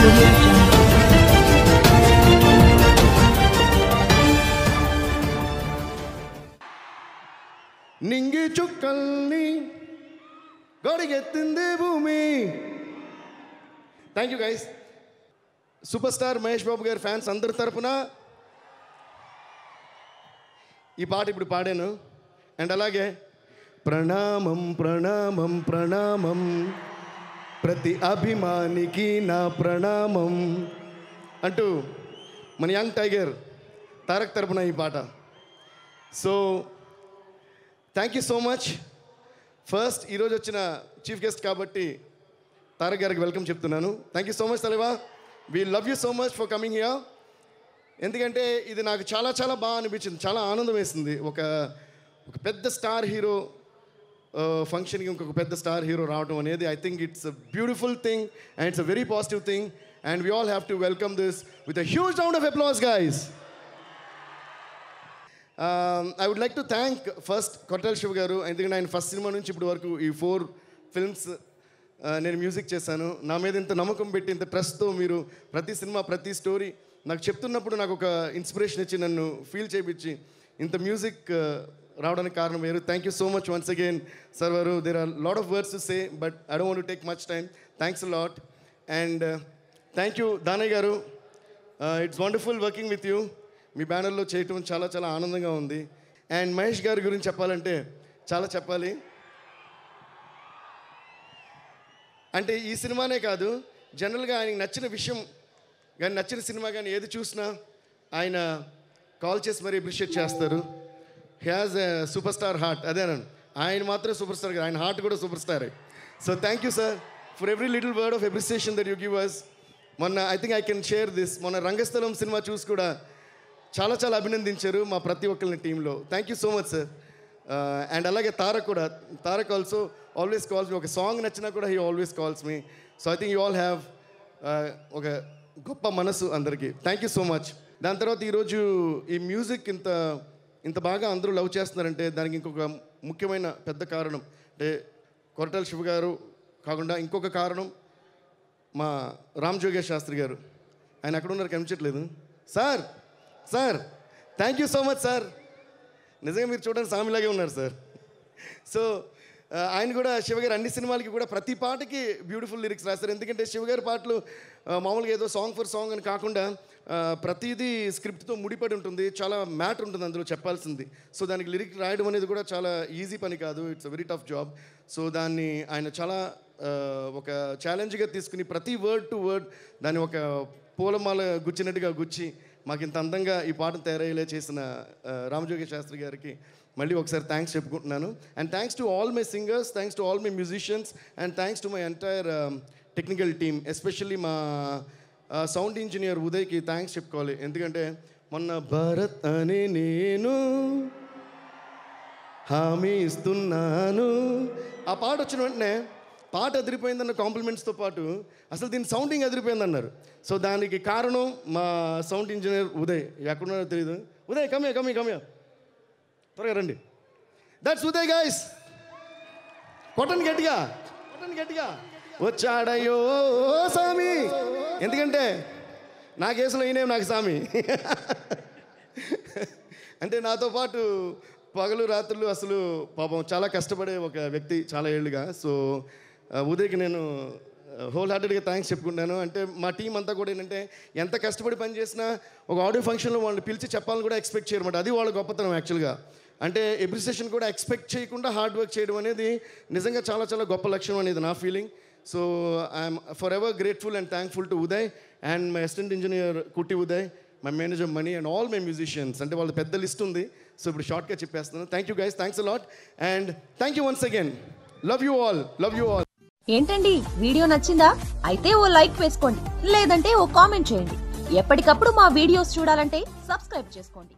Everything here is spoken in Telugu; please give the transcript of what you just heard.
Audio Jungle. నింగి చుక్కల్ని గొడిగెత్తింది భూమి. Thank you guys. Super star Mahesh Babu గారి ఫ్యాన్స్ అందరి తరపున ఈ పాట ఇప్పుడు పాడాను. అండ్ అలాగే ప్రణామం ప్రణామం ప్రణామం ప్రతి అభిమానికి నా ప్రణామం అంటూ మన యంగ్ టైగర్ తారక్ తరపున ఈ పాట. So thank you so much. First ఈరోజు వచ్చిన చీఫ్ గెస్ట్ కాబట్టి తారక్ గారికి వెల్కమ్ చెప్తున్నాను. Thank you so much తలేవా. We love you so much for coming here. ఎందుకంటే ఇది నాకు చాలా చాలా బాగా అనిపించింది, చాలా ఆనందం వేసింది. ఒక పెద్ద స్టార్ హీరో ఫంక్షన్కి ఇంకొక పెద్ద స్టార్ హీరో రావడం అనేది I think it's a beautiful thing and it's a very positive thing and we all have to welcome this with a huge round of applause guys. I would like to thank first కొట్టాల శివ గారు. ఎందుకంటే ఆయన ఫస్ట్ సినిమా నుంచి ఇప్పటి వరకు ఈ 4 ఫిల్మ్స్ నేను మ్యూజిక్ చేశాను. నా మీద ఇంత నమ్మకం పెట్టి ఇంత ట్రస్ట్తో మీరు ప్రతి సినిమా ప్రతి స్టోరీ నాకు చెప్తున్నప్పుడు నాకు ఒక ఇన్స్పిరేషన్ ఇచ్చి నన్ను ఫీల్ చేయించి ఇంత మ్యూజిక్ రావడానికి కారణం వేరు. Thank you so much once again sir వారు. There are lot of words to say but I don't want to take much time. Thanks a lot and thank you Danayya garu. It's wonderful working with you. మీ బ్యానర్లో చేయటం చాలా చాలా ఆనందంగా ఉంది. అండ్ మహేష్ గారి గురించి చెప్పాలంటే చాలా చెప్పాలి. అంటే ఈ సినిమానే కాదు, జనరల్గా ఆయనకి నచ్చిన విషయం కానీ నచ్చిన సినిమా కానీ ఏది చూసినా ఆయన కాల్ చేసి మరీ అప్రిషియేట్ చేస్తారు. He has a super star heart. అదేనండి, ఆయన మాత్రమే సూపర్ స్టార్ కదా, ఆయన హార్ట్ కూడా సూపర్ స్టారే. So thank you sir for every little word of appreciation that you give us. మొన్న I think I can share this, మొన్న రంగస్థలం సినిమా చూసి కూడా చాలా చాలా అభినందించారు మా ప్రతి ఒక్కరిని టీంలో. Thank you so much sir. And అలాగే తారక్ కూడా, తారక్ ఆల్సో ఆల్వేస్ కాల్స్ మీ. ఒక సాంగ్ నచ్చినా కూడా he always calls me. So I think you all have ఒక గొప్ప మనసు అందరికీ. Thank you so much. దాని తర్వాత ఈరోజు ఈ మ్యూజిక్ ఇంత బాగా అందరూ లవ్ చేస్తున్నారంటే దానికి ఇంకొక ముఖ్యమైన పెద్ద కారణం అంటే కొరటాల శివ గారు కాకుండా ఇంకొక కారణం మా రామ్ జోగేష్ శాస్త్రి గారు. ఆయన అక్కడ ఉన్నారు, కనిపించట్లేదు. Sir sir thank you so much sir. నిజంగా మీరు చూడడానికి సామిలాగే ఉన్నారు సార్. సో ఆయన కూడా శివగారు అన్ని సినిమాలకి కూడా ప్రతి పాటకి బ్యూటిఫుల్ లిరిక్స్ రాస్తారు. ఎందుకంటే శివగారి పాటలు మామూలుగా ఏదో సాంగ్ ఫర్ సాంగ్ అని కాకుండా ప్రతిదీ స్క్రిప్ట్తో ముడిపడి ఉంటుంది, చాలా మ్యాటర్ ఉంటుంది అందులో చెప్పాల్సింది. సో దానికి లిరిక్ రాయడం అనేది కూడా చాలా ఈజీ పని కాదు, it's a very tough job. So దాన్ని ఆయన చాలా ఒక ఛాలెంజ్గా తీసుకుని ప్రతి వర్డ్ టు వర్డ్ దాన్ని ఒక పూలమాల గుచ్చినట్టుగా గుచ్చి మాకు ఇంత అందంగా ఈ పాటను తయారయ్యేలా చేసిన రామజోగి శాస్త్రి గారికి మళ్ళీ ఒకసారి థ్యాంక్స్ చెప్పుకుంటున్నాను. And thanks to all my singers, thanks to all my musicians and thanks to my entire technical team. Especially మా సౌండ్ ఇంజనీర్ ఉదయ్కి థ్యాంక్స్ చెప్పుకోవాలి. ఎందుకంటే మొన్న భారత్ అనే నేను హామీ ఇస్తున్నాను ఆ పాట వచ్చిన వెంటనే పాట అదిరిపోయిందన్న కాంప్లిమెంట్స్తో పాటు అసలు దీని సౌండింగ్ అదిరిపోయిందన్నారు. సో దానికి కారణం మా సౌండ్ ఇంజనీర్ ఉదయ్. ఎక్కడున్నారో తెలియదు. ఉదయ్ కమ్యా త్వరగా రండి. That's Uday guys. కొట్టండి గట్టిగా వచ్చాడయ్యో సామి. ఎందుకంటే నా కేసులో ఈయనే నాకు సామి. అంటే నాతో పాటు పగలు రాత్రులు అసలు పాపం చాలా కష్టపడే ఒక వ్యక్తి చాలా ఏళ్ళుగా. సో ఉదయ్కి నేను హోల్ హార్టెడ్గా థ్యాంక్స్ చెప్పుకుంటాను. అంటే మా టీం అంతా కూడా ఏంటంటే ఎంత కష్టపడి పని చేసినా ఒక ఆడియో ఫంక్షన్లో వాళ్ళని పిలిచి చెప్పాలని కూడా ఎక్స్పెక్ట్ చేయరమాట. అది వాళ్ళ గొప్పతనం యాక్చువల్గా. అంటే అప్రిసియేషన్ కూడా ఎక్స్పెక్ట్ చేయకుండా హార్డ్ వర్క్ చేయడం అనేది నిజంగా చాలా చాలా గొప్ప లక్షణం అనేది నా feeling. So I'm forever grateful and thankful to Uday and my assistant engineer Kutty Uday, my manager Mani and all my musicians. అంటే వాళ్ళ పెద్ద లిస్ట్ ఉంది. సో ఇప్పుడు షార్ట్గా చెప్పేస్తున్నాను. Thank you guys, thanks a lot and thank you once again. Love you all. ఏంటండి వీడియో నచ్చిందా? అయితే ఓ లైక్ వేసుకోండి, లేదంటే ఓ కామెంట్ చేయండి. ఎప్పటికప్పుడు మా వీడియోస్ చూడాలంటే సబ్స్క్రైబ్ చేసుకోండి.